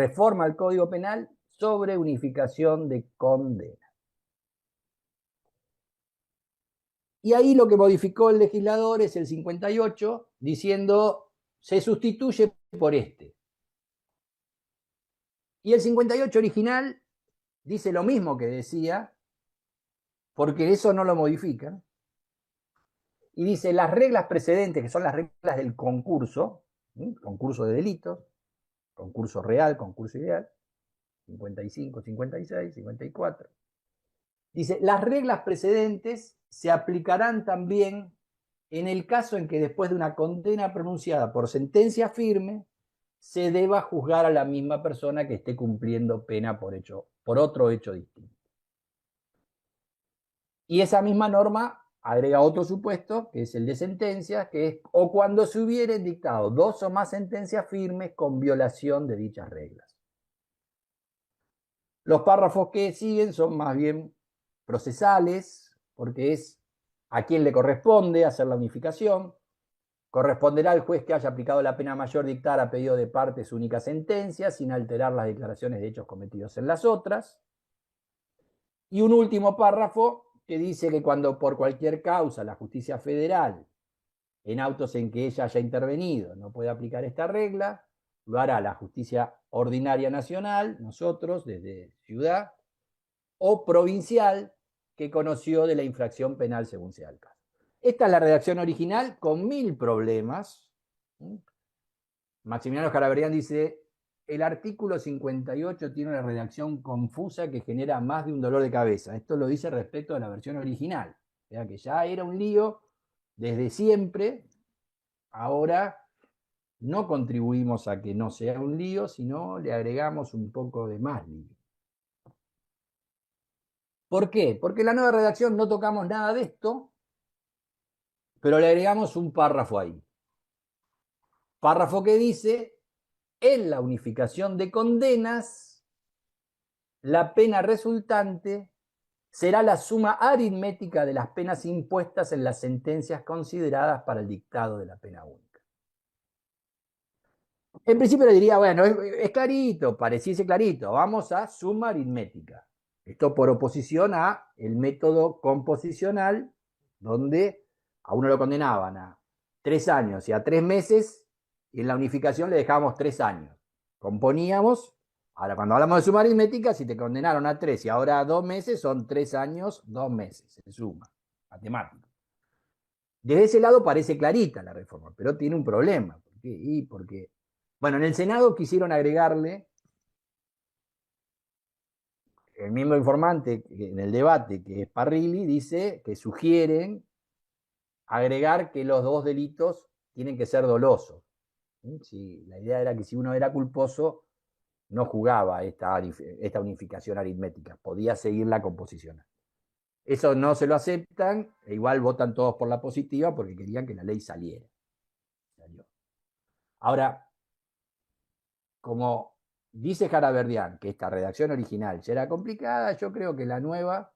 reforma al Código Penal sobre unificación de condena. Y ahí lo que modificó el legislador es el 58, diciendo, se sustituye por este. Y el 58 original dice lo mismo que decía, porque eso no lo modifican. Y dice, las reglas precedentes, que son las reglas del concurso, concurso de delitos, concurso real, concurso ideal, 55, 56, 54. Dice, las reglas precedentes se aplicarán también en el caso en que después de una condena pronunciada por sentencia firme, se deba juzgar a la misma persona que esté cumpliendo pena por otro hecho distinto. Y esa misma norma agrega otro supuesto, que es el de sentencias, que es o cuando se hubieran dictado 2 o más sentencias firmes con violación de dichas reglas. Los párrafos que siguen son más bien procesales, porque es a quién le corresponde hacer la unificación. Corresponderá al juez que haya aplicado la pena mayor dictar a pedido de parte su única sentencia, sin alterar las declaraciones de hechos cometidos en las otras. Y un último párrafo que dice que cuando por cualquier causa la justicia federal, en autos en que ella haya intervenido, no puede aplicar esta regla, lo hará la justicia ordinaria nacional, nosotros desde ciudad, o provincial, que conoció de la infracción penal según sea el caso. Esta es la redacción original con 1000 problemas. Maximiliano Scarabrian dice, el artículo 58 tiene una redacción confusa que genera más de un dolor de cabeza. Esto lo dice respecto a la versión original. O sea que ya era un lío desde siempre. Ahora no contribuimos a que no sea un lío, sino le agregamos un poco de más lío. ¿Por qué? Porque en la nueva redacción no tocamos nada de esto, pero le agregamos un párrafo ahí. Párrafo que dice, en la unificación de condenas, la pena resultante será la suma aritmética de las penas impuestas en las sentencias consideradas para el dictado de la pena única. En principio le diría, bueno, es clarito, pareciese clarito, vamos a suma aritmética. Esto por oposición a el método composicional, donde a uno lo condenaban a 3 años y a 3 meses, y en la unificación le dejábamos 3 años. Componíamos, ahora cuando hablamos de suma aritmética, si te condenaron a 3 y ahora a 2 meses, son 3 años, 2 meses, se suma, matemático. Desde ese lado parece clarita la reforma, pero tiene un problema. ¿Por qué? Porque, bueno, en el Senado quisieron agregarle, el mismo informante en el debate, que es Parrilli, dice que sugieren agregar que los 2 delitos tienen que ser dolosos. ¿Sí? La idea era que si uno era culposo, no jugaba esta unificación aritmética, podía seguir la composicional. Eso no se lo aceptan, e igual votan todos por la positiva porque querían que la ley saliera. Salió. Ahora, como dice Scarabrian que esta redacción original ya era complicada, yo creo que la nueva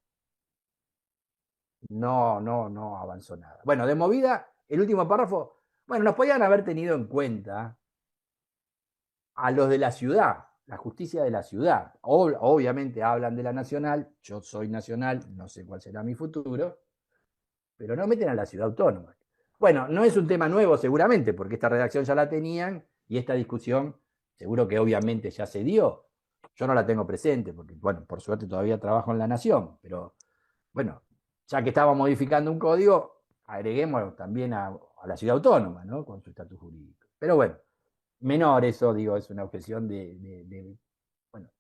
no avanzó nada. Bueno, de movida, el último párrafo, bueno, nos podían haber tenido en cuenta a los de la ciudad, la justicia de la ciudad. Obviamente hablan de la nacional, yo soy nacional, no sé cuál será mi futuro, pero no meten a la ciudad autónoma. Bueno, no es un tema nuevo seguramente, porque esta redacción ya la tenían y esta discusión seguro que obviamente ya se dio. Yo no la tengo presente, porque, bueno, por suerte todavía trabajo en la Nación, pero, bueno, ya que estaba modificando un código, agreguemos también a la ciudad autónoma, ¿no? Con su estatus jurídico. Pero bueno, menor eso, digo, es una objeción de bueno,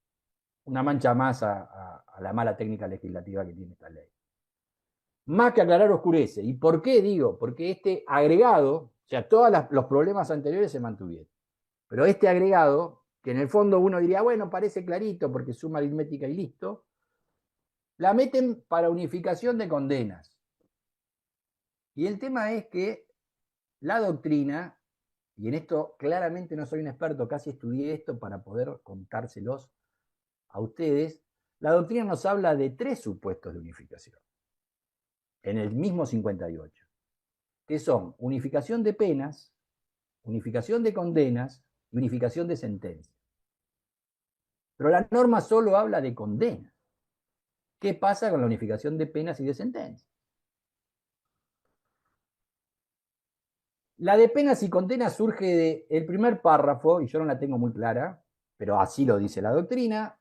una mancha más a la mala técnica legislativa que tiene esta ley. Más que aclarar oscurece. ¿Y por qué digo? Porque este agregado, o sea, todos los problemas anteriores se mantuvieron. Pero este agregado, que en el fondo uno diría, bueno, parece clarito porque suma aritmética y listo, la meten para unificación de condenas. Y el tema es que la doctrina, y en esto claramente no soy un experto, casi estudié esto para poder contárselos a ustedes, la doctrina nos habla de 3 supuestos de unificación en el mismo 58, que son unificación de penas, unificación de condenas y unificación de sentencias. Pero la norma solo habla de condena. ¿Qué pasa con la unificación de penas y de sentencias? La de penas y condenas surge del primer párrafo, y yo no la tengo muy clara, pero así lo dice la doctrina,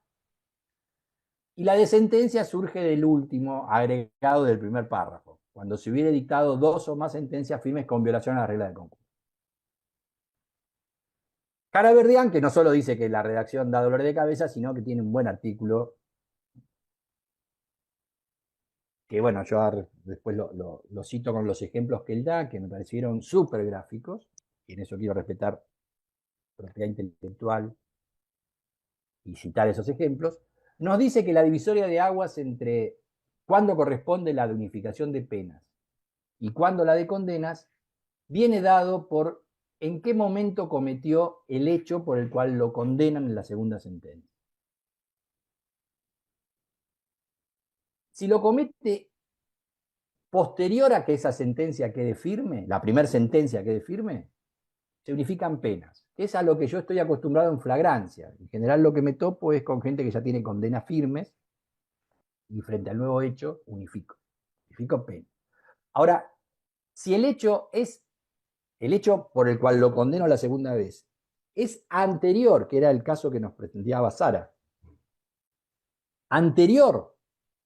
y la de sentencia surge del último agregado del primer párrafo, cuando se hubiera dictado 2 o más sentencias firmes con violación a la regla del concurso. Caraverdián, que no solo dice que la redacción da dolor de cabeza, sino que tiene un buen artículo, que bueno, yo después lo cito con los ejemplos que él da, que me parecieron súper gráficos, y en eso quiero respetar propiedad intelectual y citar esos ejemplos, nos dice que la divisoria de aguas entre cuándo corresponde la de unificación de penas y cuándo la de condenas viene dado por en qué momento cometió el hecho por el cual lo condenan en la segunda sentencia. Si lo comete posterior a que esa sentencia quede firme, la primera sentencia quede firme, se unifican penas, que es a lo que yo estoy acostumbrado en flagrancia. En general lo que me topo es con gente que ya tiene condenas firmes y frente al nuevo hecho unifico pena. Ahora, si el hecho es el hecho por el cual lo condeno la segunda vez, es anterior, que era el caso que nos pretendía Sara, anterior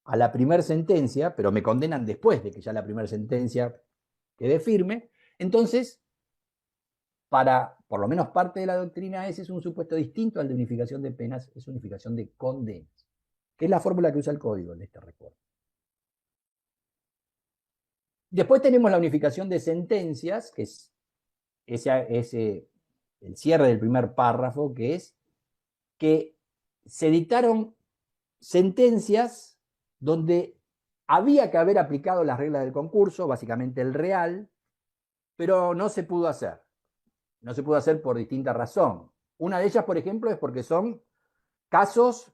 a la primera sentencia, pero me condenan después de que ya la primera sentencia quede firme, entonces, para por lo menos parte de la doctrina, ese es un supuesto distinto al de unificación de penas, es unificación de condenas, que es la fórmula que usa el código en este reporte. Después tenemos la unificación de sentencias, que es el cierre del primer párrafo, que es que se dictaron sentencias donde había que haber aplicado las reglas del concurso, básicamente el real, pero no se pudo hacer. No se pudo hacer por distinta razón. Una de ellas, por ejemplo, es porque son casos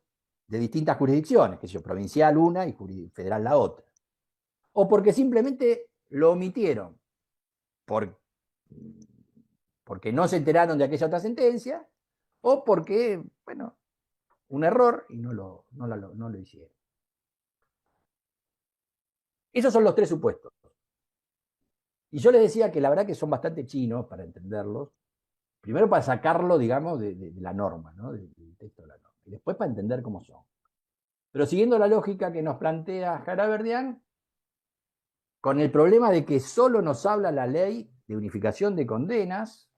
de distintas jurisdicciones, que es provincial una y federal la otra. O porque simplemente lo omitieron por, porque no se enteraron de aquella otra sentencia, o porque, bueno, un error y no lo hicieron. Esos son los 3 supuestos. Y yo les decía que la verdad que son bastante chinos para entenderlos. Primero para sacarlo, digamos, de la norma, ¿no? Del texto de la norma. Y después para entender cómo son. Pero siguiendo la lógica que nos plantea Caraverdián, con el problema de que solo nos habla la ley de unificación de condenas,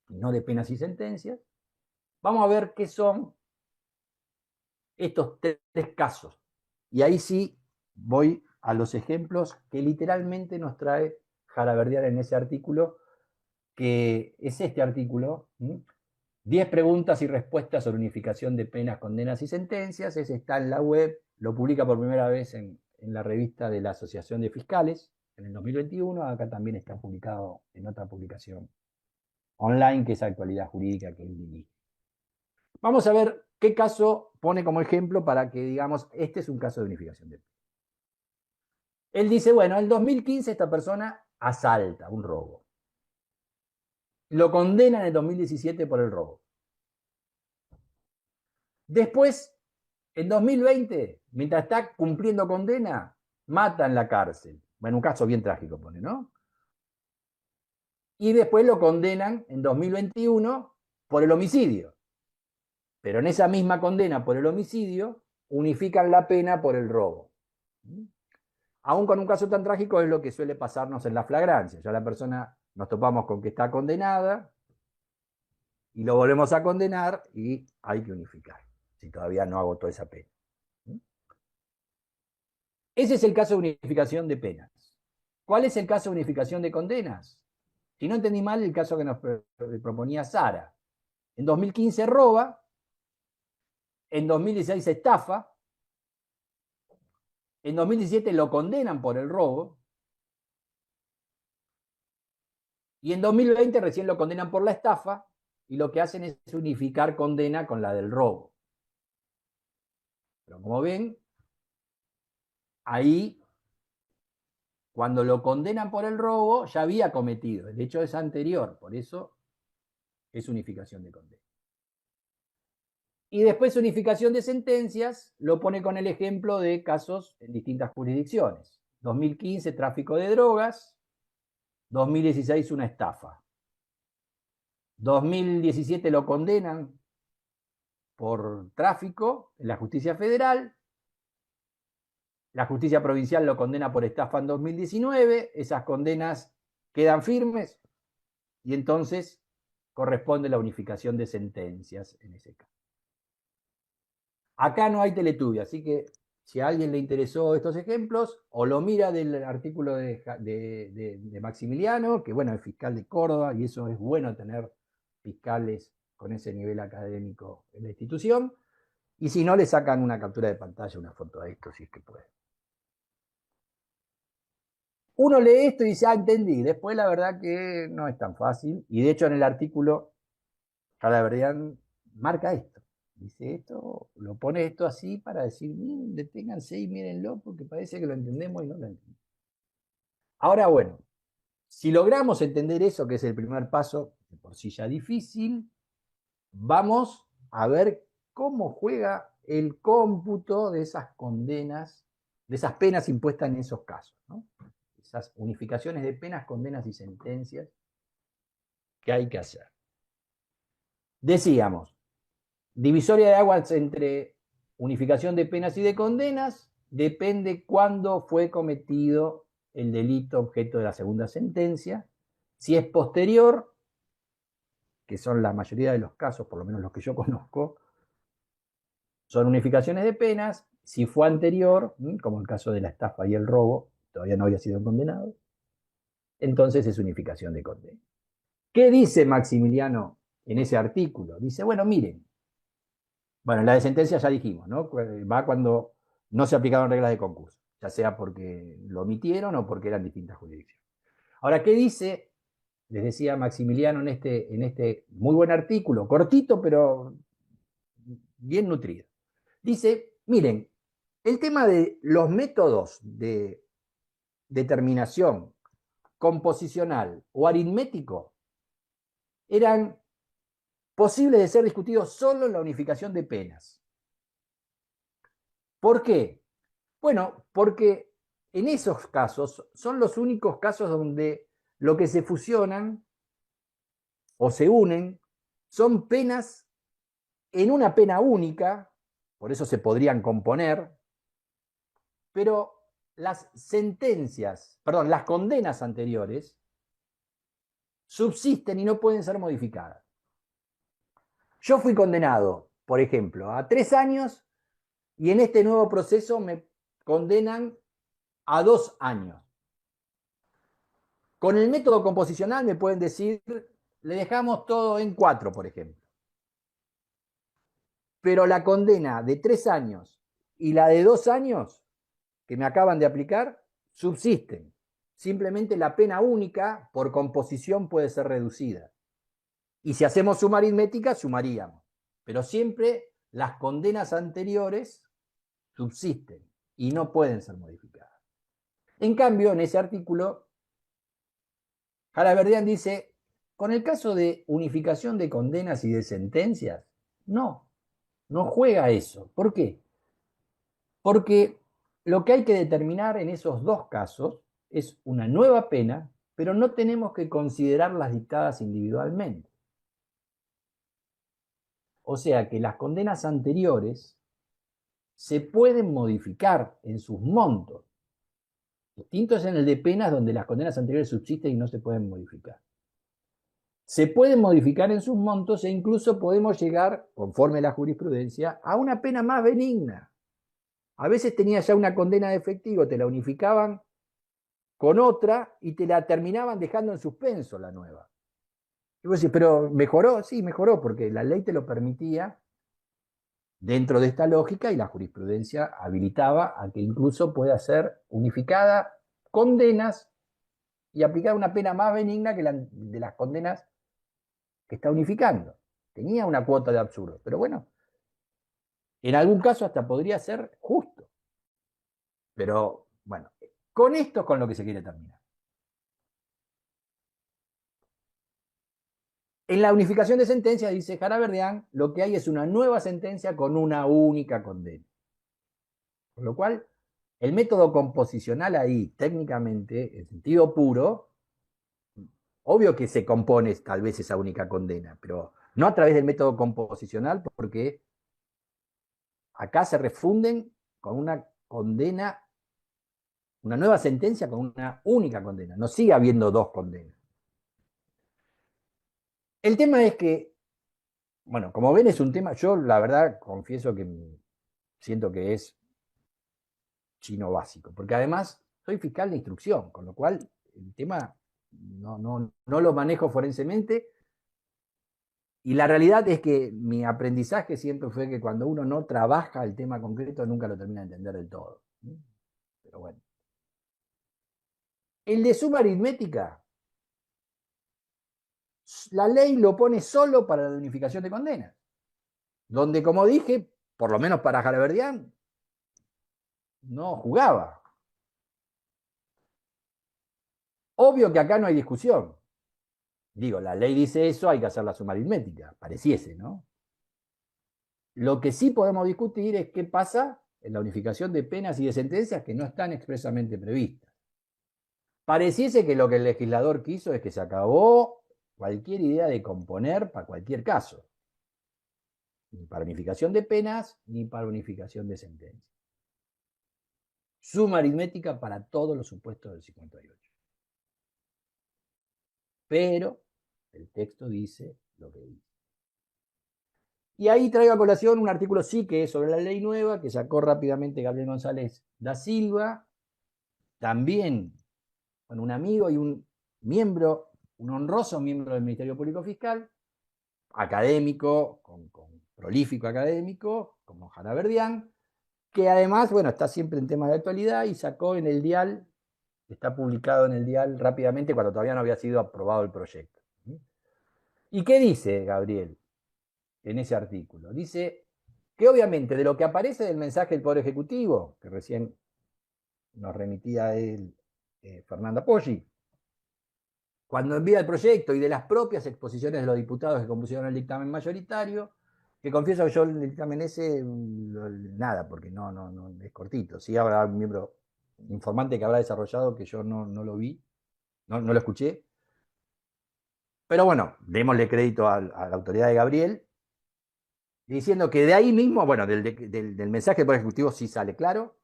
y no de penas y sentencias, vamos a ver qué son estos 3 casos. Y ahí sí voy a los ejemplos que literalmente nos trae Caraverdián en ese artículo, que es este artículo, 10 preguntas y respuestas sobre unificación de penas, condenas y sentencias. Ese está en la web, lo publica por primera vez en la revista de la Asociación de Fiscales en el 2021. Acá también está publicado en otra publicación online, que es Actualidad Jurídica, que él dirige. Vamos a ver qué caso pone como ejemplo para que digamos, este es un caso de unificación de penas. Él dice, bueno, en 2015 esta persona asalta un robo. Lo condena en el 2017 por el robo. Después, en 2020, mientras está cumpliendo condena, mata en la cárcel. Bueno, un caso bien trágico pone, ¿no? Y después lo condenan en 2021 por el homicidio. Pero en esa misma condena por el homicidio, unifican la pena por el robo. Aún con un caso tan trágico es lo que suele pasarnos en la flagrancia. Ya la persona nos topamos con que está condenada y lo volvemos a condenar y hay que unificar, si todavía no agotó esa pena. Ese es el caso de unificación de penas. ¿Cuál es el caso de unificación de condenas? Si no entendí mal, el caso que nos proponía Sara. En 2015 roba, en 2016 estafa, en 2017 lo condenan por el robo, y en 2020 recién lo condenan por la estafa, y lo que hacen es unificar condena con la del robo. Pero como ven, ahí, cuando lo condenan por el robo, ya había cometido. El hecho es anterior, por eso es unificación de condena. Y después unificación de sentencias lo pone con el ejemplo de casos en distintas jurisdicciones. 2015, tráfico de drogas. 2016, una estafa. 2017 lo condenan por tráfico en la justicia federal. La justicia provincial lo condena por estafa en 2019. Esas condenas quedan firmes y entonces corresponde la unificación de sentencias en ese caso. Acá no hay Teletubbies, así que si a alguien le interesó estos ejemplos, o lo mira del artículo de Maximiliano, que bueno, es fiscal de Córdoba, y eso es bueno tener fiscales con ese nivel académico en la institución, y si no, le sacan una captura de pantalla, una foto de esto, si es que puede. Uno lee esto y dice, ah, entendí. Después la verdad que no es tan fácil, y de hecho en el artículo, Calaverian marca esto. Dice esto, lo pone esto así para decir, miren, deténganse y mírenlo, porque parece que lo entendemos y no lo entendemos. Ahora, bueno, si logramos entender eso, que es el primer paso, de por sí ya difícil, vamos a ver cómo juega el cómputo de esas condenas, de esas penas impuestas en esos casos, ¿no? Esas unificaciones de penas, condenas y sentencias que hay que hacer. Decíamos, divisoria de aguas entre unificación de penas y de condenas depende cuándo fue cometido el delito objeto de la segunda sentencia. Si es posterior, que son la mayoría de los casos, por lo menos los que yo conozco, son unificaciones de penas. Si fue anterior, como el caso de la estafa y el robo, todavía no había sido condenado, entonces es unificación de condena. ¿Qué dice Maximiliano en ese artículo? Dice, bueno, miren, bueno, la de sentencia ya dijimos, ¿no? Va cuando no se aplicaron reglas de concurso, ya sea porque lo omitieron o porque eran distintas jurisdicciones. Ahora, ¿qué dice? Les decía Maximiliano en este muy buen artículo, cortito pero bien nutrido. Dice, miren, el tema de los métodos de determinación composicional o aritmético eran posibles de ser discutidos solo en la unificación de penas. ¿Por qué? Bueno, porque en esos casos son los únicos casos donde lo que se fusionan o se unen son penas en una pena única, por eso se podrían componer, pero las sentencias, perdón, las condenas anteriores subsisten y no pueden ser modificadas. Yo fui condenado, por ejemplo, a 3 años y en este nuevo proceso me condenan a 2 años. Con el método composicional me pueden decir, le dejamos todo en 4, por ejemplo. Pero la condena de 3 años y la de 2 años que me acaban de aplicar subsisten. Simplemente la pena única por composición puede ser reducida. Y si hacemos suma aritmética, sumaríamos. Pero siempre las condenas anteriores subsisten y no pueden ser modificadas. En cambio, en ese artículo, Jalaverdian dice, con el caso de unificación de condenas y de sentencias, no juega eso. ¿Por qué? Porque lo que hay que determinar en esos dos casos es una nueva pena, pero no tenemos que considerar las dictadas individualmente. O sea que las condenas anteriores se pueden modificar en sus montos. Distinto es en el de penas donde las condenas anteriores subsisten y no se pueden modificar. Se pueden modificar en sus montos e incluso podemos llegar, conforme a la jurisprudencia, a una pena más benigna. A veces tenías ya una condena de efectivo, te la unificaban con otra y te la terminaban dejando en suspenso la nueva. Y vos decís, pero ¿mejoró? Sí, mejoró, porque la ley te lo permitía dentro de esta lógica y la jurisprudencia habilitaba a que incluso pueda ser unificada condenas y aplicar una pena más benigna que la de las condenas que está unificando. Tenía una cuota de absurdo, pero bueno, en algún caso hasta podría ser justo. Pero bueno, con esto es con lo que se quiere terminar. En la unificación de sentencias, dice Jaraverdián, lo que hay es una nueva sentencia con una única condena. Con lo cual, el método composicional ahí, técnicamente, en sentido puro, obvio que se compone tal vez esa única condena, pero no a través del método composicional, porque acá se refunden con una condena, una nueva sentencia con una única condena. No sigue habiendo dos condenas. El tema es que, bueno, como ven es un tema, yo la verdad confieso que siento que es chino básico, porque además soy fiscal de instrucción, con lo cual el tema no lo manejo forensemente. Y la realidad es que mi aprendizaje siempre fue que cuando uno no trabaja el tema concreto nunca lo termina de entender del todo. Pero bueno. El de suma aritmética, la ley lo pone solo para la unificación de condenas. Donde, como dije, por lo menos para Jaraverdián, no jugaba. Obvio que acá no hay discusión. Digo, la ley dice eso, hay que hacer la suma aritmética, pareciese, ¿no? Lo que sí podemos discutir es qué pasa en la unificación de penas y de sentencias que no están expresamente previstas. Pareciese que lo que el legislador quiso es que se acabó cualquier idea de componer para cualquier caso. Ni para unificación de penas, ni para unificación de sentencias. Suma aritmética para todos los supuestos del 58. Pero el texto dice lo que dice. Y ahí traigo a colación un artículo sí que es sobre la ley nueva, que sacó rápidamente Gabriel González da Silva, también con un amigo y un miembro, un honroso miembro del Ministerio Público Fiscal, académico, con prolífico académico, como Jaraverdián, que además, bueno, está siempre en temas de actualidad y sacó en el Dial, está publicado en el Dial rápidamente cuando todavía no había sido aprobado el proyecto. ¿Y qué dice Gabriel en ese artículo? Dice que obviamente de lo que aparece del mensaje del Poder Ejecutivo, que recién nos remitía él, Fernanda Poggi, cuando envía el proyecto y de las propias exposiciones de los diputados que compusieron el dictamen mayoritario, que confieso que yo el dictamen ese, nada, porque no es cortito. Sí habrá un miembro informante que habrá desarrollado que yo no lo vi, no lo escuché. Pero bueno, démosle crédito a la autoridad de Gabriel, diciendo que de ahí mismo, bueno, del mensaje del Poder Ejecutivo sí sale claro,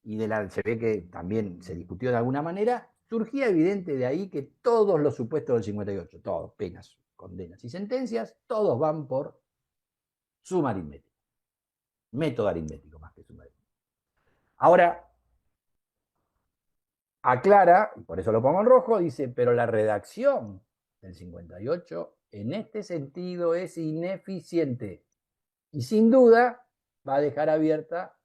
y se ve que también se discutió de alguna manera, surgía evidente de ahí que todos los supuestos del 58, todos, penas, condenas y sentencias, todos van por suma aritmética. Método aritmético más que suma aritmética. Ahora, aclara, y por eso lo pongo en rojo, dice, pero la redacción del 58 en este sentido es ineficiente y sin duda va a dejar abierta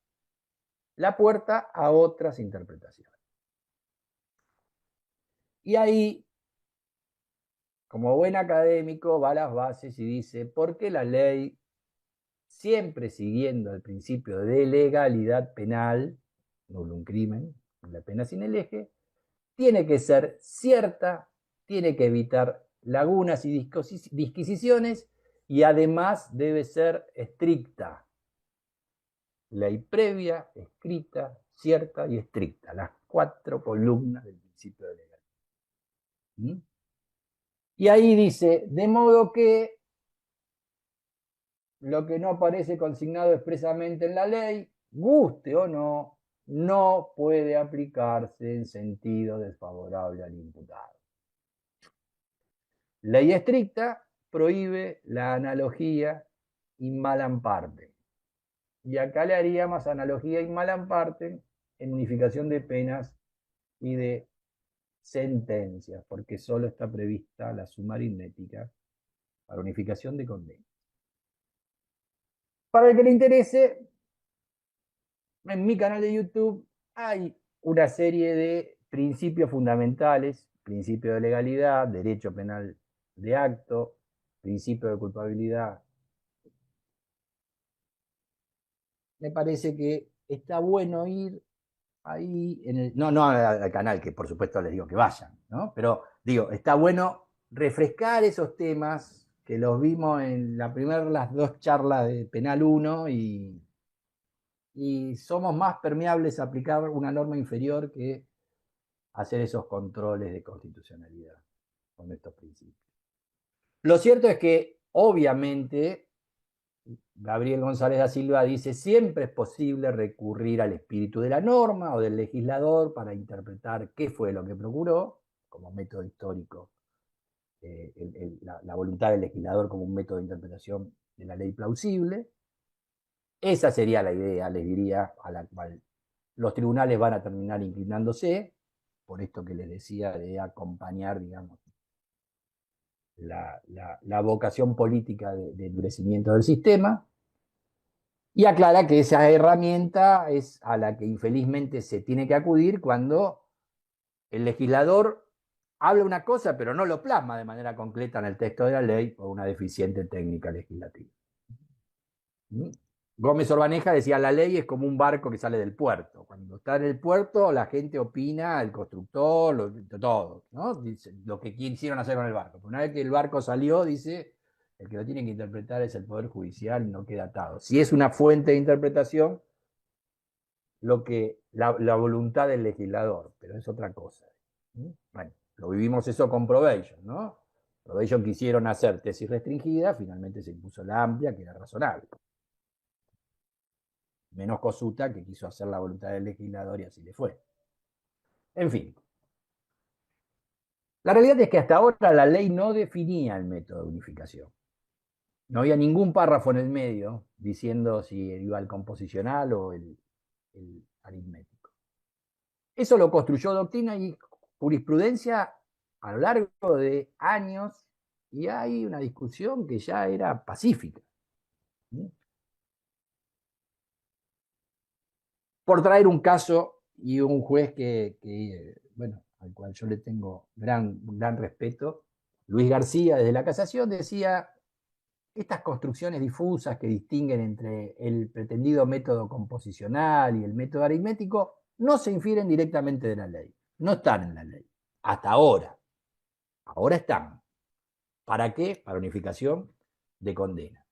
la puerta a otras interpretaciones. Y ahí, como buen académico, va a las bases y dice, ¿por qué la ley, siempre siguiendo el principio de legalidad penal, nulo un crimen, la pena sin el eje, tiene que ser cierta, tiene que evitar lagunas y disquisiciones y además debe ser estricta? Ley previa, escrita, cierta y estricta, las 4 columnas del principio de legalidad. ¿Mm? Y ahí dice, de modo que lo que no aparece consignado expresamente en la ley, guste o no puede aplicarse en sentido desfavorable al imputado. Ley estricta prohíbe la analogía in malam parte. Y acá le haría más analogía in malam parte en unificación de penas y de sentencias, porque solo está prevista la suma aritmética para unificación de condenas. Para el que le interese, en mi canal de YouTube hay una serie de principios fundamentales, principio de legalidad, derecho penal de acto, principio de culpabilidad. Me parece que está bueno ir ahí, no al canal, que por supuesto les digo que vayan, ¿no? Pero digo, está bueno refrescar esos temas que los vimos en las dos charlas de Penal 1 y somos más permeables a aplicar una norma inferior que hacer esos controles de constitucionalidad con estos principios. Lo cierto es que, obviamente, Gabriel González da Silva dice, siempre es posible recurrir al espíritu de la norma o del legislador para interpretar qué fue lo que procuró, como método histórico, la voluntad del legislador como un método de interpretación de la ley plausible. Esa sería la idea, les diría, a la cual los tribunales van a terminar inclinándose, por esto que les decía de acompañar, digamos, la vocación política de endurecimiento del sistema, y aclara que esa herramienta es a la que infelizmente se tiene que acudir cuando el legislador habla una cosa pero no lo plasma de manera concreta en el texto de la ley por una deficiente técnica legislativa. Gómez Orbaneja decía, la ley es como un barco que sale del puerto. Cuando está en el puerto, la gente opina, el constructor, todo, ¿no? Dice, lo que quisieron hacer con el barco. Pero una vez que el barco salió, dice, el que lo tiene que interpretar es el Poder Judicial y no queda atado. Si es una fuente de interpretación, la voluntad del legislador, pero es otra cosa. Bueno, lo vivimos eso con Probation, ¿no? Probation quisieron hacer tesis restringida, finalmente se impuso la amplia, que era razonable. Menos Cosuta, que quiso hacer la voluntad del legislador y así le fue. En fin. La realidad es que hasta ahora la ley no definía el método de unificación. No había ningún párrafo en el medio diciendo si iba el composicional o el aritmético. Eso lo construyó doctrina y jurisprudencia a lo largo de años, y hay una discusión que ya era pacífica. Por traer un caso y un juez bueno, al cual yo le tengo gran respeto, Luis García, desde la casación, decía, estas construcciones difusas que distinguen entre el pretendido método composicional y el método aritmético no se infieren directamente de la ley, no están en la ley, hasta ahora. Ahora están. ¿Para qué? Para unificación de condena.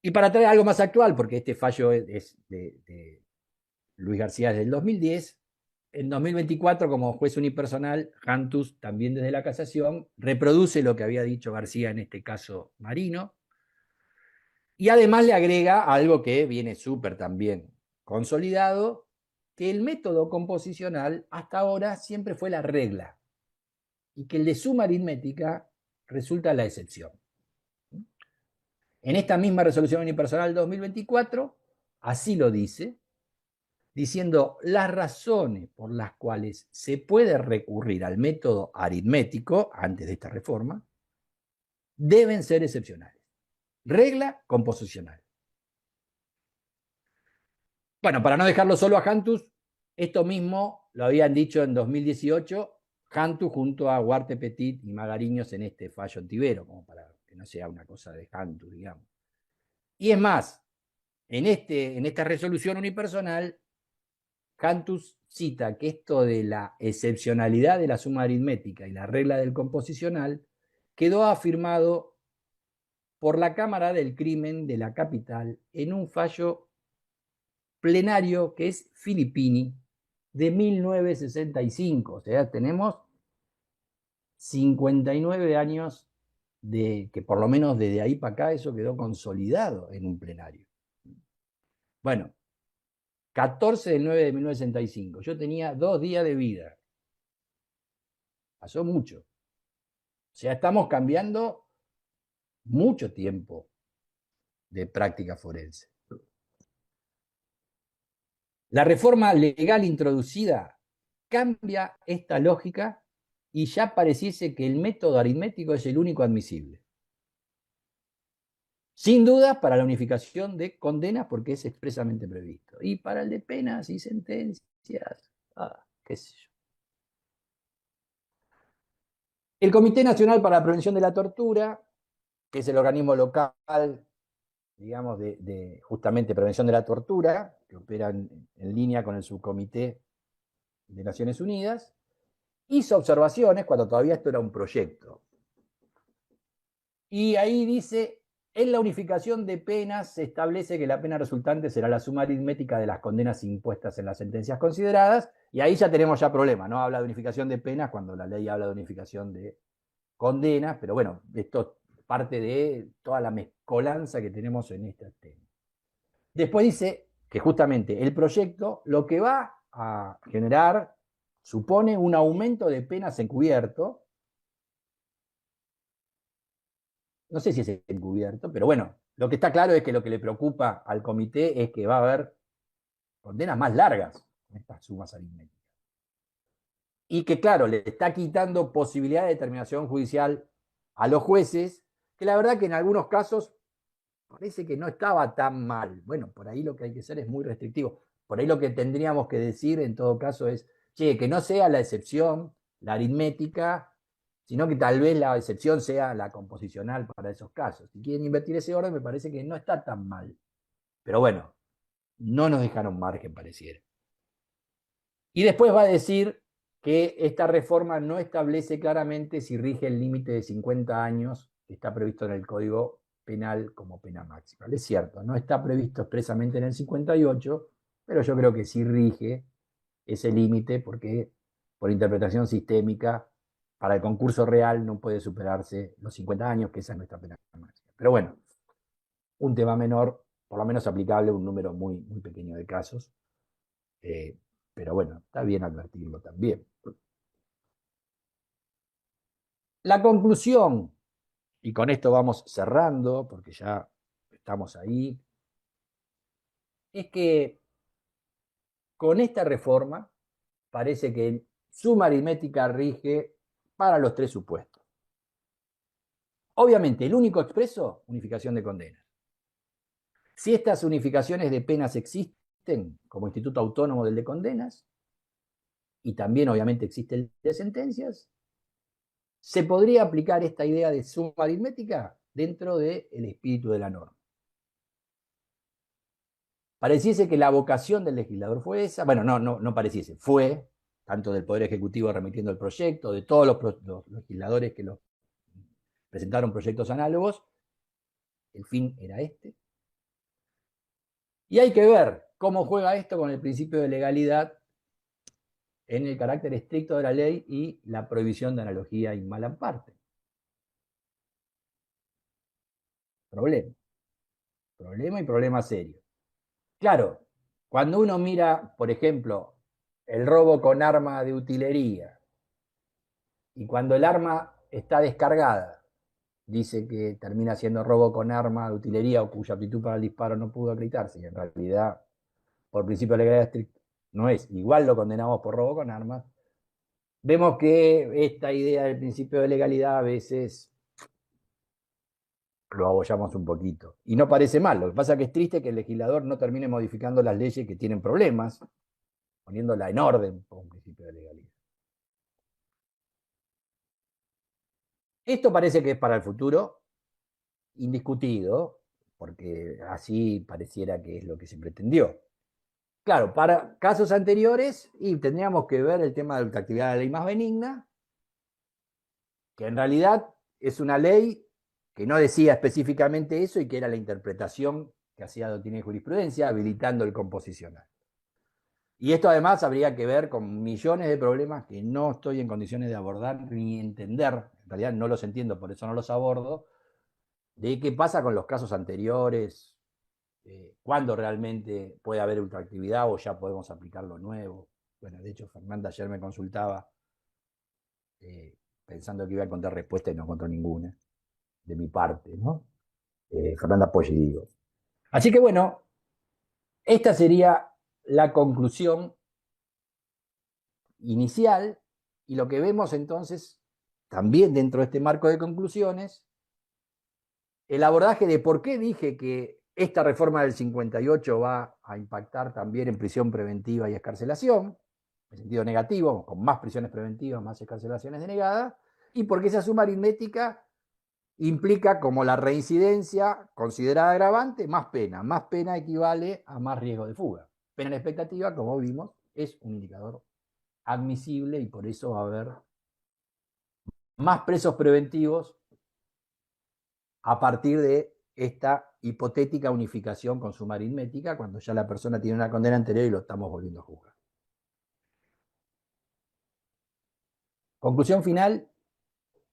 Y para traer algo más actual, porque este fallo es de Luis García desde el 2010, en 2024, como juez unipersonal, Jantus, también desde la casación, reproduce lo que había dicho García en este caso Marino, y además le agrega algo que viene súper también consolidado, que el método composicional hasta ahora siempre fue la regla, y que el de suma aritmética resulta la excepción. En esta misma resolución unipersonal 2024, así lo dice, diciendo las razones por las cuales se puede recurrir al método aritmético antes de esta reforma deben ser excepcionales. Regla composicional. Bueno, para no dejarlo solo a Jantus, esto mismo lo habían dicho en 2018 Jantus junto a Huarte Petit y Magariños en este fallo antivero, como para que no sea una cosa de Jantus, digamos. Y es más, en esta resolución unipersonal, Jantus cita que esto de la excepcionalidad de la suma aritmética y la regla del composicional quedó afirmado por la Cámara del Crimen de la Capital en un fallo plenario que es Filippini de 1965. O sea, tenemos 59 años de que por lo menos desde ahí para acá eso quedó consolidado en un plenario. Bueno, 14 del 9 de 1965. Yo tenía 2 días de vida. Pasó mucho. O sea, estamos cambiando mucho tiempo de práctica forense. La reforma legal introducida cambia esta lógica y ya pareciese que el método aritmético es el único admisible. Sin duda para la unificación de condenas porque es expresamente previsto. Y para el de penas y sentencias, qué sé yo. El Comité Nacional para la Prevención de la Tortura, que es el organismo local, digamos, de justamente prevención de la tortura, que opera en línea con el subcomité de Naciones Unidas, hizo observaciones cuando todavía esto era un proyecto. Y ahí dice, en la unificación de penas se establece que la pena resultante será la suma aritmética de las condenas impuestas en las sentencias consideradas, y ahí ya tenemos ya problemas, ¿no? Habla de unificación de penas cuando la ley habla de unificación de condenas, pero bueno, esto parte de toda la mezcolanza que tenemos en este tema. Después dice que justamente el proyecto lo que va a generar supone un aumento de penas encubierto. No sé si es encubierto, pero bueno, lo que está claro es que lo que le preocupa al comité es que va a haber condenas más largas en estas sumas aritméticas. Y que, claro, le está quitando posibilidad de determinación judicial a los jueces, que la verdad que en algunos casos parece que no estaba tan mal. Bueno, por ahí lo que hay que hacer es muy restrictivo. Por ahí lo que tendríamos que decir en todo caso es, che, que no sea la excepción, la aritmética, sino que tal vez la excepción sea la composicional para esos casos. Si quieren invertir ese orden, me parece que no está tan mal. Pero bueno, no nos dejaron margen, pareciera. Y después va a decir que esta reforma no establece claramente si rige el límite de 50 años que está previsto en el Código Penal como pena máxima. Es cierto, no está previsto expresamente en el 58, pero yo creo que sí rige ese límite porque por interpretación sistémica para el concurso real no puede superarse los 50 años, que esa es nuestra pena máxima. Pero bueno, un tema menor, por lo menos aplicable a un número muy, muy pequeño de casos. Pero bueno, está bien advertirlo también. La conclusión, y con esto vamos cerrando, porque ya estamos ahí, es que con esta reforma parece que suma aritmética rige para los tres supuestos. Obviamente, el único expreso, unificación de condenas. Si estas unificaciones de penas existen como instituto autónomo del de condenas, y también obviamente existe el de sentencias, se podría aplicar esta idea de suma aritmética dentro del espíritu de la norma. Pareciese que la vocación del legislador fue esa, bueno, no pareciese, fue, tanto del Poder Ejecutivo remitiendo el proyecto, de todos los legisladores que presentaron proyectos análogos, el fin era este. Y hay que ver cómo juega esto con el principio de legalidad en el carácter estricto de la ley y la prohibición de analogía y mala parte. Problema y problema serio. Claro, cuando uno mira, por ejemplo, el robo con arma de utilería y cuando el arma está descargada, dice que termina siendo robo con arma de utilería o cuya aptitud para el disparo no pudo acreditarse, y en realidad, por principio de legalidad estricto, no es. Igual lo condenamos por robo con armas. Vemos que esta idea del principio de legalidad a veces lo abollamos un poquito. Y no parece mal. Lo que pasa es que es triste que el legislador no termine modificando las leyes que tienen problemas, poniéndola en orden por un principio de legalidad. Esto parece que es para el futuro, indiscutido, porque así pareciera que es lo que se pretendió. Claro, para casos anteriores, y tendríamos que ver el tema de la ultraactividad de la ley más benigna, que en realidad es una ley que no decía específicamente eso y que era la interpretación que hacía doctrina y jurisprudencia, habilitando el composicional. Y esto además habría que ver con millones de problemas que no estoy en condiciones de abordar ni entender, en realidad no los entiendo, por eso no los abordo, de qué pasa con los casos anteriores, cuándo realmente puede haber ultraactividad o ya podemos aplicar lo nuevo. Bueno, de hecho, Fernanda ayer me consultaba pensando que iba a encontrar respuesta y no encontró ninguna, de mi parte, ¿no? Fernanda Poggi, digo. Así que bueno, esta sería la conclusión inicial y lo que vemos entonces, también dentro de este marco de conclusiones, el abordaje de por qué dije que esta reforma del 58 va a impactar también en prisión preventiva y escarcelación, en sentido negativo, con más prisiones preventivas, más escarcelaciones denegadas, y por qué esa suma aritmética implica como la reincidencia considerada agravante, más pena equivale a más riesgo de fuga. Pena en expectativa, como vimos, es un indicador admisible y por eso va a haber más presos preventivos a partir de esta hipotética unificación con suma aritmética cuando ya la persona tiene una condena anterior y lo estamos volviendo a juzgar. Conclusión final,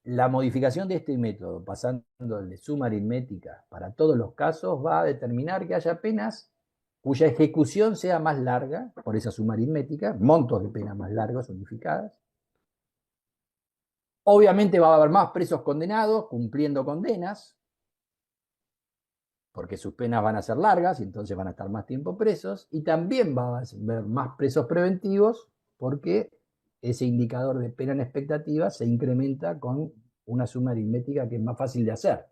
la modificación de este método, pasando de suma aritmética para todos los casos, va a determinar que haya penas cuya ejecución sea más larga, por esa suma aritmética, montos de penas más largos, unificadas. Obviamente va a haber más presos condenados cumpliendo condenas, porque sus penas van a ser largas y entonces van a estar más tiempo presos, y también va a haber más presos preventivos porque ese indicador de pena en expectativa se incrementa con una suma aritmética que es más fácil de hacer.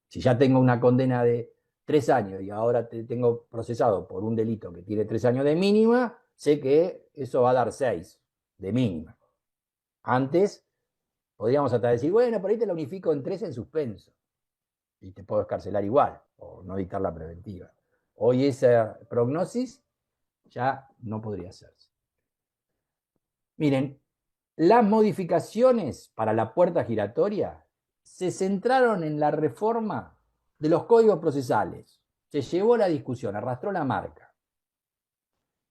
Si ya tengo una condena de 3 años y ahora te tengo procesado por un delito que tiene 3 años de mínima, sé que eso va a dar 6 de mínima. Antes podríamos hasta decir, bueno, por ahí te la unifico en 3 en suspenso y te puedo escarcelar igual o no dictar la preventiva. Hoy esa prognosis ya no podría hacerse. Miren, las modificaciones para la puerta giratoria se centraron en la reforma de los códigos procesales. Se llevó la discusión, arrastró la marca.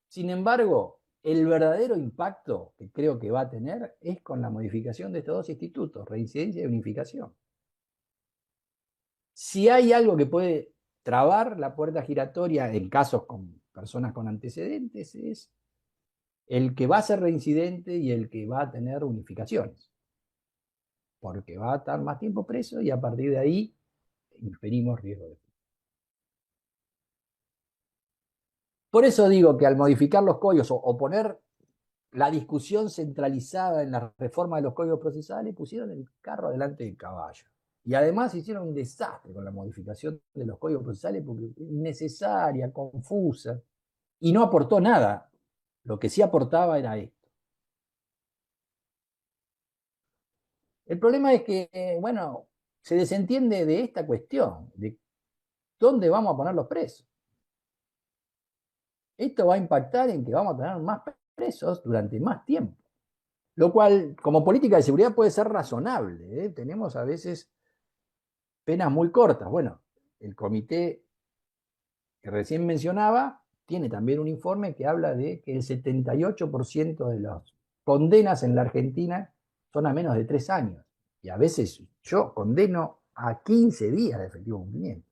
Sin embargo, el verdadero impacto que creo que va a tener es con la modificación de estos dos institutos, reincidencia y unificación. Si hay algo que puede trabar la puerta giratoria en casos con personas con antecedentes, es el que va a ser reincidente y el que va a tener unificaciones. Porque va a estar más tiempo preso y a partir de ahí inferimos riesgo de fuga. Por eso digo que al modificar los códigos o poner la discusión centralizada en la reforma de los códigos procesales, pusieron el carro delante del caballo. Y además hicieron un desastre con la modificación de los códigos procesales porque es innecesaria, confusa, y no aportó nada. Lo que sí aportaba era esto. El problema es que, bueno, se desentiende de esta cuestión, de dónde vamos a poner los presos. Esto va a impactar en que vamos a tener más presos durante más tiempo. Lo cual, como política de seguridad, puede ser razonable, ¿eh? Tenemos a veces penas muy cortas. Bueno, el comité que recién mencionaba tiene también un informe que habla de que el 78% de las condenas en la Argentina son a menos de 3 años. Y a veces yo condeno a 15 días de efectivo cumplimiento,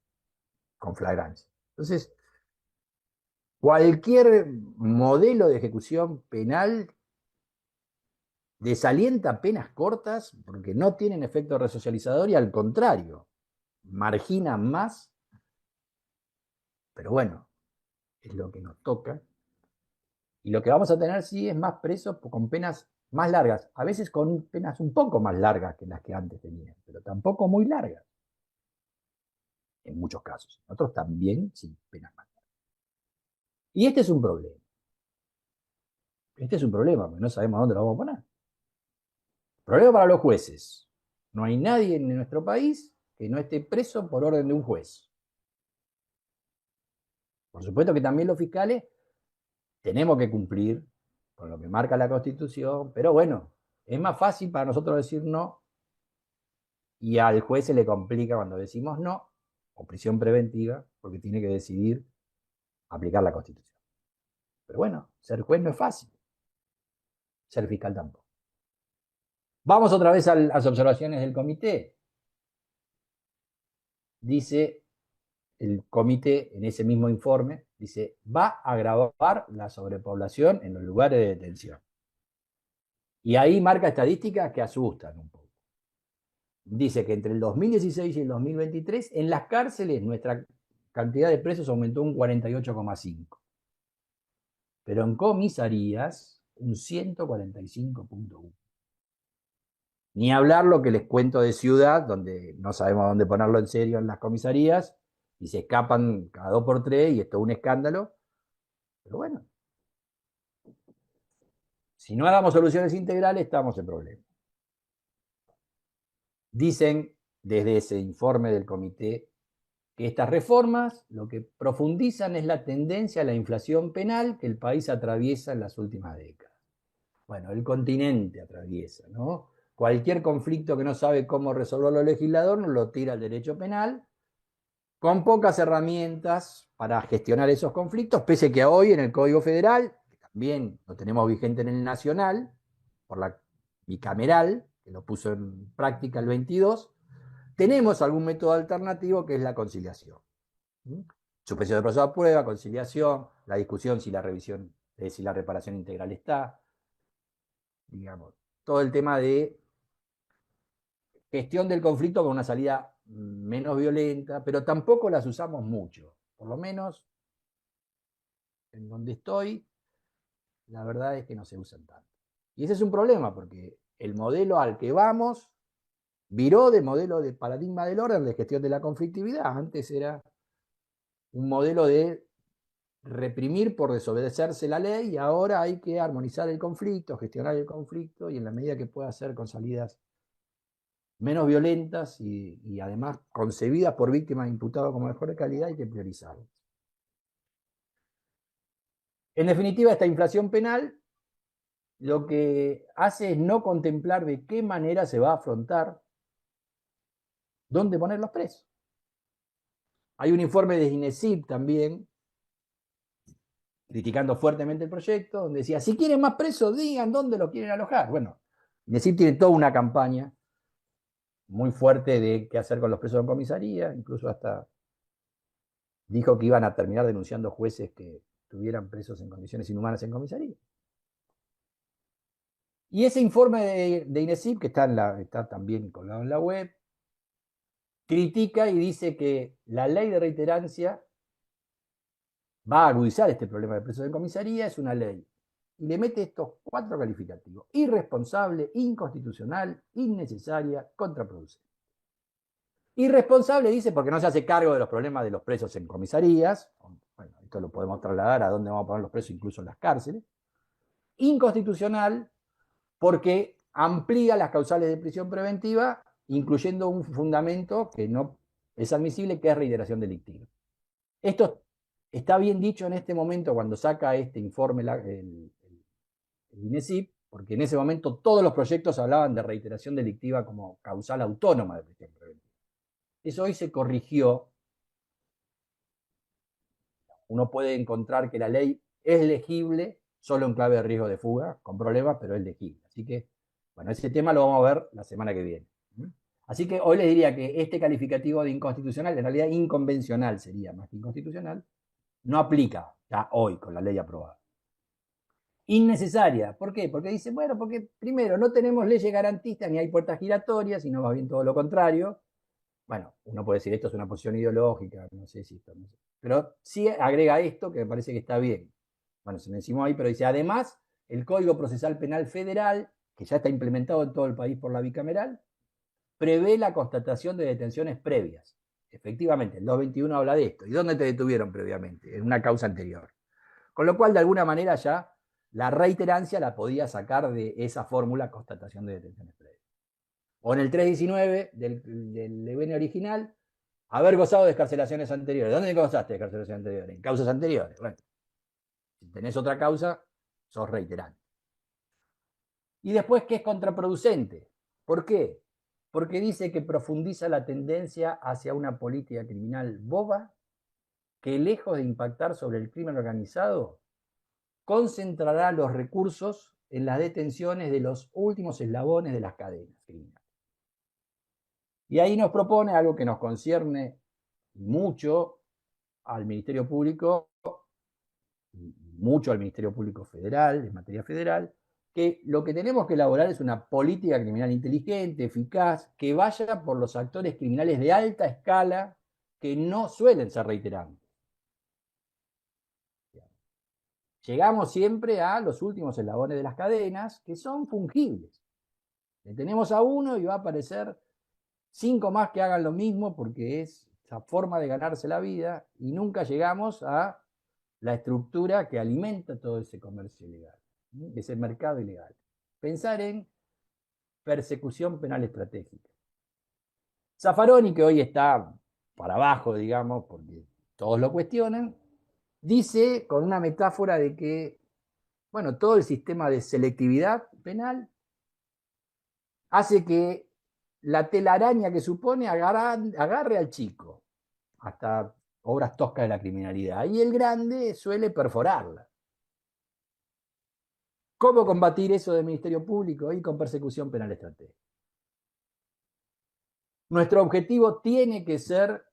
con flagrancia. Entonces, cualquier modelo de ejecución penal desalienta penas cortas porque no tienen efecto resocializador y al contrario, marginan más, pero bueno, es lo que nos toca. Y lo que vamos a tener sí es más presos con penas más largas, a veces con penas un poco más largas que las que antes tenían, pero tampoco muy largas, en muchos casos. En otros también sin penas más largas. Y este es un problema. Este es un problema, porque no sabemos a dónde lo vamos a poner. Problema para los jueces. No hay nadie en nuestro país que no esté preso por orden de un juez. Por supuesto que también los fiscales tenemos que cumplir con lo que marca la Constitución, pero bueno, es más fácil para nosotros decir no y al juez se le complica cuando decimos no o prisión preventiva porque tiene que decidir aplicar la Constitución. Pero bueno, ser juez no es fácil, ser fiscal tampoco. Vamos otra vez a las observaciones del comité. Dice el comité en ese mismo informe, dice, va a agravar la sobrepoblación en los lugares de detención. Y ahí marca estadísticas que asustan un poco. Dice que entre el 2016 y el 2023 en las cárceles nuestra cantidad de presos aumentó un 48,5. Pero en comisarías un 145,1. Ni hablar lo que les cuento de ciudad, donde no sabemos dónde ponerlo en serio en las comisarías, y se escapan cada 2 por 3 y esto es un escándalo. Pero bueno, si no damos soluciones integrales, estamos en problemas. Dicen desde ese informe del comité que estas reformas lo que profundizan es la tendencia a la inflación penal que el país atraviesa en las últimas décadas. Bueno, el continente atraviesa, ¿no? Cualquier conflicto que no sabe cómo resolverlo el legislador nos lo tira al derecho penal, con pocas herramientas para gestionar esos conflictos, pese que hoy en el Código Federal, que también lo tenemos vigente en el Nacional, por la bicameral, que lo puso en práctica el 22, tenemos algún método alternativo que es la conciliación. Suspensión de proceso a prueba, conciliación, la discusión si la revisión, si la reparación integral está, digamos, todo el tema de gestión del conflicto con una salida menos violenta, pero tampoco las usamos mucho. Por lo menos en donde estoy, la verdad es que no se usan tanto. Y ese es un problema, porque el modelo al que vamos viró de modelo de paradigma del orden de gestión de la conflictividad. Antes era un modelo de reprimir por desobedecerse la ley y ahora hay que armonizar el conflicto, gestionar el conflicto y en la medida que pueda ser con salidas menos violentas y además concebidas por víctimas imputadas como mejor de calidad, hay que priorizarlas. En definitiva, esta inflación penal lo que hace es no contemplar de qué manera se va a afrontar dónde poner los presos. Hay un informe de INESIP también, criticando fuertemente el proyecto, donde decía, si quieren más presos, digan dónde lo quieren alojar. Bueno, INESIP tiene toda una campaña muy fuerte de qué hacer con los presos en comisaría, incluso hasta dijo que iban a terminar denunciando jueces que tuvieran presos en condiciones inhumanas en comisaría. Y ese informe de INESIP, que está también colgado en la web, critica y dice que la ley de reiterancia va a agudizar este problema de presos en comisaría, es una ley. Y le mete estos 4 calificativos: irresponsable, inconstitucional, innecesaria, contraproducente. Irresponsable, dice, porque no se hace cargo de los problemas de los presos en comisarías. Bueno, esto lo podemos trasladar a dónde vamos a poner los presos, incluso en las cárceles. Inconstitucional, porque amplía las causales de prisión preventiva, incluyendo un fundamento que no es admisible, que es reiteración delictiva. Esto está bien dicho en este momento cuando saca este informe el INESIP, porque en ese momento todos los proyectos hablaban de reiteración delictiva como causal autónoma de prisión preventiva. Eso hoy se corrigió. Uno puede encontrar que la ley es legible solo en clave de riesgo de fuga, con problemas, pero es legible. Así que, bueno, ese tema lo vamos a ver la semana que viene. Así que hoy les diría que este calificativo de inconstitucional, en realidad inconvencional sería más que inconstitucional, no aplica ya hoy con la ley aprobada. Innecesaria. ¿Por qué? Porque dice, bueno, porque primero no tenemos leyes garantistas ni hay puertas giratorias, sino más bien todo lo contrario. Bueno, uno puede decir, esto es una posición ideológica, no sé si esto, no sé. Pero sí agrega esto que me parece que está bien. Bueno, se me encimó ahí, pero dice, además, el Código Procesal Penal Federal, que ya está implementado en todo el país por la bicameral, prevé la constatación de detenciones previas. Efectivamente, el 221 habla de esto. ¿Y dónde te detuvieron previamente? En una causa anterior. Con lo cual, de alguna manera ya la reiterancia la podía sacar de esa fórmula constatación de detenciones previas. O en el 319 del EBN original, haber gozado de excarcelaciones anteriores. ¿Dónde gozaste de excarcelaciones anteriores? En causas anteriores. Bueno, si tenés otra causa, sos reiterante. Y después, ¿qué es contraproducente? ¿Por qué? Porque dice que profundiza la tendencia hacia una política criminal boba que, lejos de impactar sobre el crimen organizado, concentrará los recursos en las detenciones de los últimos eslabones de las cadenas criminales. Y ahí nos propone algo que nos concierne mucho al Ministerio Público, mucho al Ministerio Público Federal, en materia federal, que lo que tenemos que elaborar es una política criminal inteligente, eficaz, que vaya por los actores criminales de alta escala que no suelen ser reiterantes. Llegamos siempre a los últimos eslabones de las cadenas, que son fungibles. Detenemos a uno y va a aparecer 5 más que hagan lo mismo, porque es esa forma de ganarse la vida, y nunca llegamos a la estructura que alimenta todo ese comercio ilegal, ese mercado ilegal. Pensar en persecución penal estratégica. Zaffaroni, que hoy está para abajo, digamos, porque todos lo cuestionan, dice con una metáfora de que, bueno, todo el sistema de selectividad penal hace que la telaraña que supone agarre al chico, hasta obras toscas de la criminalidad, y el grande suele perforarla. ¿Cómo combatir eso del Ministerio Público? Y con persecución penal estratégica. Nuestro objetivo tiene que ser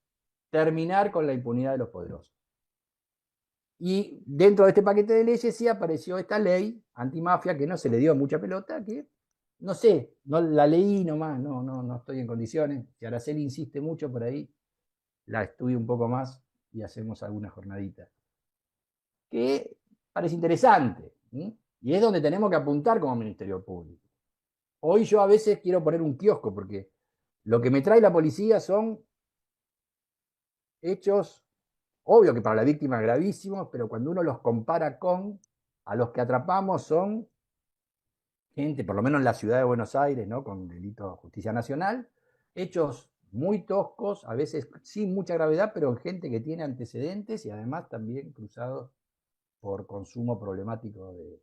terminar con la impunidad de los poderosos. Y dentro de este paquete de leyes sí apareció esta ley antimafia que no se le dio mucha pelota, que no sé, no la leí nomás, no estoy en condiciones. Si Araceli insiste mucho por ahí, la estudio un poco más y hacemos alguna jornadita. Que parece interesante, ¿sí? Y es donde tenemos que apuntar como Ministerio Público. Hoy yo a veces quiero poner un kiosco porque lo que me trae la policía son hechos, obvio que para la víctima gravísimos, pero cuando uno los compara con a los que atrapamos son gente, por lo menos en la ciudad de Buenos Aires, ¿no? Con delito de justicia nacional, hechos muy toscos, a veces sin mucha gravedad, pero gente que tiene antecedentes y además también cruzados por consumo problemático de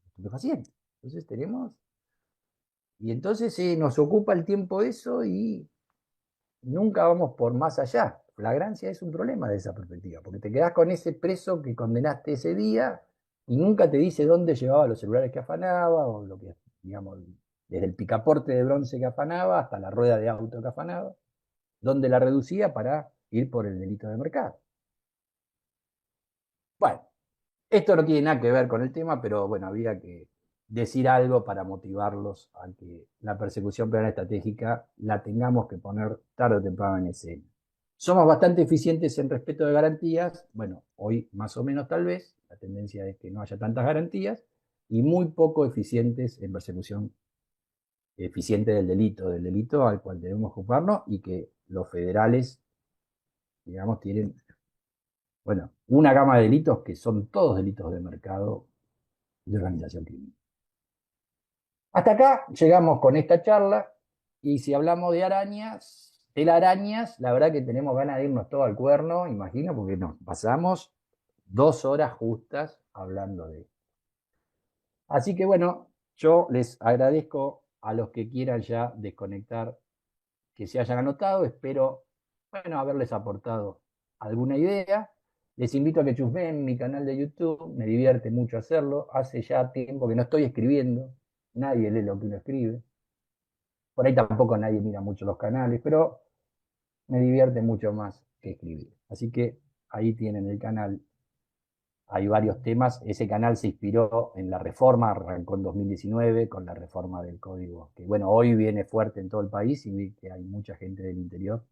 estupefacientes. Entonces tenemos, y entonces nos ocupa el tiempo eso y nunca vamos por más allá. Flagrancia es un problema de esa perspectiva, porque te quedás con ese preso que condenaste ese día y nunca te dice dónde llevaba los celulares que afanaba o lo que, digamos, desde el picaporte de bronce que afanaba hasta la rueda de auto que afanaba, dónde la reducía para ir por el delito de mercado. Bueno, esto no tiene nada que ver con el tema, pero bueno, había que decir algo para motivarlos a que la persecución penal estratégica la tengamos que poner tarde o temprano en escena. Somos bastante eficientes en respeto de garantías, bueno, hoy más o menos tal vez, la tendencia es que no haya tantas garantías, y muy poco eficientes en persecución eficiente del delito al cual debemos ocuparnos y que los federales, digamos, tienen, bueno, una gama de delitos que son todos delitos de mercado de organización criminal. Hasta acá llegamos con esta charla y si hablamos de arañas, telarañas, la verdad que tenemos ganas de irnos todo al cuerno, imagino, porque nos pasamos 2 horas justas hablando de esto. Así que bueno, yo les agradezco a los que quieran ya desconectar que se hayan anotado, espero, bueno, haberles aportado alguna idea. Les invito a que chusmeen mi canal de YouTube, me divierte mucho hacerlo, hace ya tiempo que no estoy escribiendo, nadie lee lo que uno escribe, por ahí tampoco nadie mira mucho los canales, pero me divierte mucho más que escribir. Así que ahí tienen el canal, hay varios temas, ese canal se inspiró en la reforma, arrancó en 2019 con la reforma del código, que bueno, hoy viene fuerte en todo el país y vi que hay mucha gente del interior,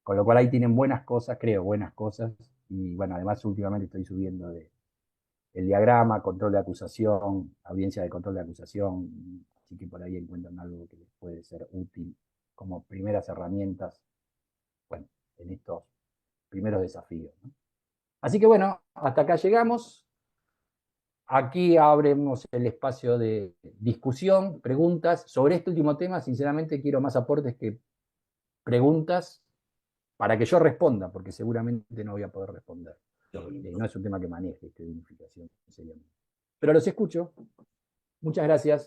con lo cual ahí tienen buenas cosas, creo, buenas cosas, y bueno, además últimamente estoy subiendo el diagrama, control de acusación, audiencia de control de acusación, así que por ahí encuentran algo que les puede ser útil como primeras herramientas, bueno, en estos primeros desafíos, ¿no? Así que bueno, hasta acá llegamos. Aquí abrimos el espacio de discusión, preguntas. Sobre este último tema, sinceramente, quiero más aportes que preguntas para que yo responda, porque seguramente no voy a poder responder. No es un tema que maneje esta unificación seriamente. Pero los escucho. Muchas gracias.